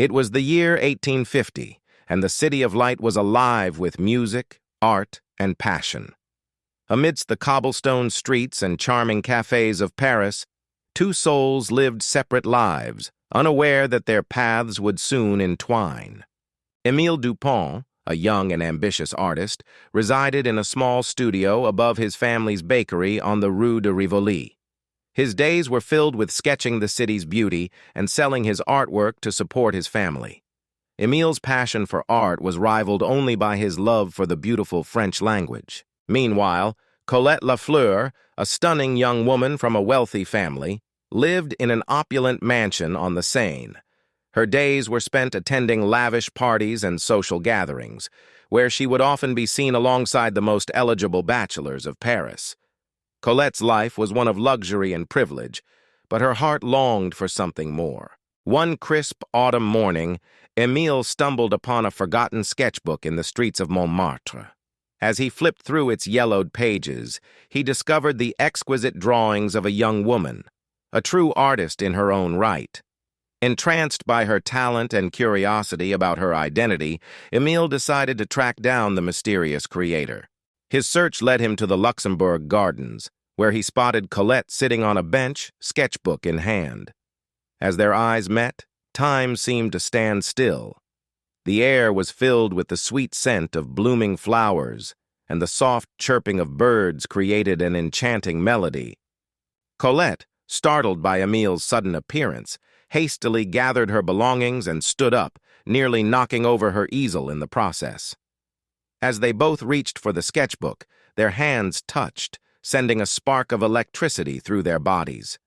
It was the year 1850, and the City of Light was alive with music, art, and passion. Amidst the cobblestone streets and charming cafes of Paris, two souls lived separate lives, unaware that their paths would soon entwine. Émile Dupont, a young and ambitious artist, resided in a small studio above his family's bakery on the Rue de Rivoli. His days were filled with sketching the city's beauty and selling his artwork to support his family. Émile's passion for art was rivaled only by his love for the beautiful French language. Meanwhile, Colette Lafleur, a stunning young woman from a wealthy family, lived in an opulent mansion on the Seine. Her days were spent attending lavish parties and social gatherings, where she would often be seen alongside the most eligible bachelors of Paris. Colette's life was one of luxury and privilege, but her heart longed for something more. One crisp autumn morning, Émile stumbled upon a forgotten sketchbook in the streets of Montmartre. As he flipped through its yellowed pages, he discovered the exquisite drawings of a young woman, a true artist in her own right. Entranced by her talent and curiosity about her identity, Émile decided to track down the mysterious creator. His search led him to the Luxembourg Gardens, where he spotted Colette sitting on a bench, sketchbook in hand. As their eyes met, time seemed to stand still. The air was filled with the sweet scent of blooming flowers, and the soft chirping of birds created an enchanting melody. Colette, startled by Émile's sudden appearance, hastily gathered her belongings and stood up, nearly knocking over her easel in the process. As they both reached for the sketchbook, their hands touched, sending a spark of electricity through their bodies.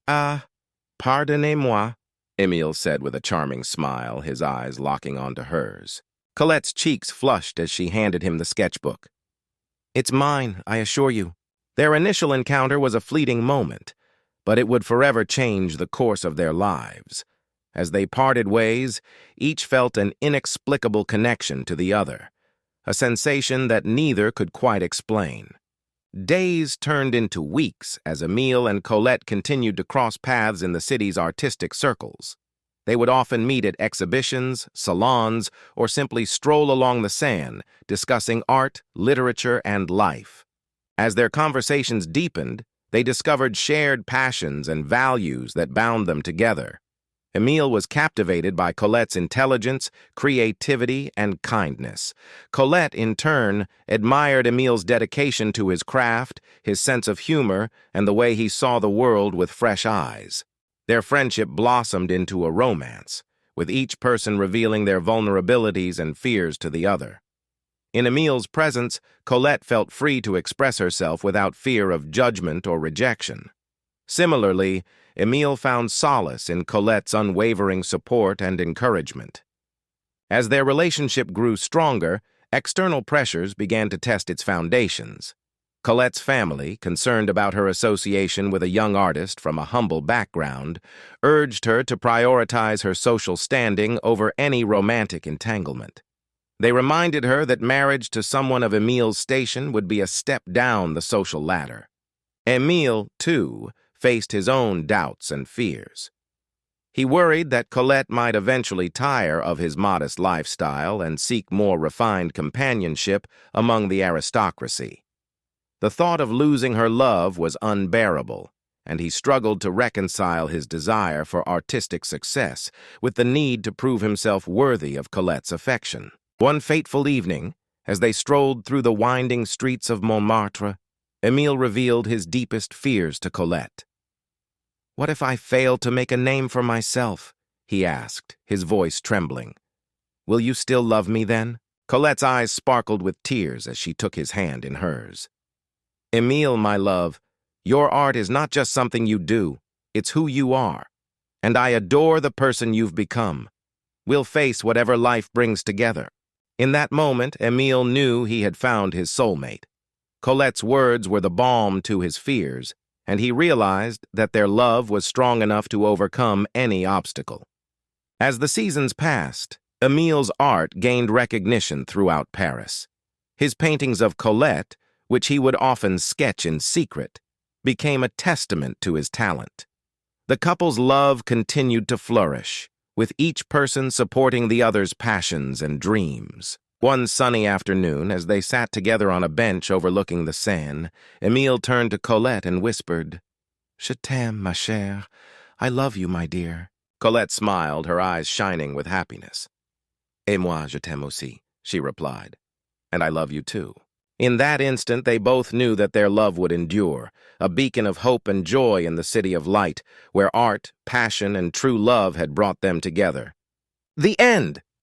"Ah, pardonnez-moi," Émile said with a charming smile, his eyes locking onto hers. Colette's cheeks flushed as she handed him the sketchbook. "It's mine, I assure you." Their initial encounter was a fleeting moment, but it would forever change the course of their lives. As they parted ways, each felt an inexplicable connection to the other, a sensation that neither could quite explain. Days turned into weeks as Émile and Colette continued to cross paths in the city's artistic circles. They would often meet at exhibitions, salons, or simply stroll along the Seine, discussing art, literature, and life. As their conversations deepened, they discovered shared passions and values that bound them together. Émile was captivated by Colette's intelligence, creativity, and kindness. Colette, in turn, admired Émile's dedication to his craft, his sense of humor, and the way he saw the world with fresh eyes. Their friendship blossomed into a romance, with each person revealing their vulnerabilities and fears to the other. In Émile's presence, Colette felt free to express herself without fear of judgment or rejection. Similarly, Émile found solace in Colette's unwavering support and encouragement. As their relationship grew stronger, external pressures began to test its foundations. Colette's family, concerned about her association with a young artist from a humble background, urged her to prioritize her social standing over any romantic entanglement. They reminded her that marriage to someone of Émile's station would be a step down the social ladder. Émile, too, faced his own doubts and fears. He worried that Colette might eventually tire of his modest lifestyle and seek more refined companionship among the aristocracy. The thought of losing her love was unbearable, and he struggled to reconcile his desire for artistic success with the need to prove himself worthy of Colette's affection. One fateful evening, as they strolled through the winding streets of Montmartre, Émile revealed his deepest fears to Colette. "What if I fail to make a name for myself?" he asked, his voice trembling. "Will you still love me then?" Colette's eyes sparkled with tears as she took his hand in hers. "Émile, my love, your art is not just something you do, it's who you are. And I adore the person you've become. We'll face whatever life brings together." In that moment, Émile knew he had found his soulmate. Colette's words were the balm to his fears, and he realized that their love was strong enough to overcome any obstacle. As the seasons passed, Émile's art gained recognition throughout Paris. His paintings of Colette, which he would often sketch in secret, became a testament to his talent. The couple's love continued to flourish, with each person supporting the other's passions and dreams. One sunny afternoon, as they sat together on a bench overlooking the Seine, Émile turned to Colette and whispered, "Je t'aime, ma chère. I love you, my dear." Colette smiled, her eyes shining with happiness. "Et moi, je t'aime aussi," she replied. "And I love you too." In that instant, they both knew that their love would endure, a beacon of hope and joy in the city of light, where art, passion, and true love had brought them together. The end!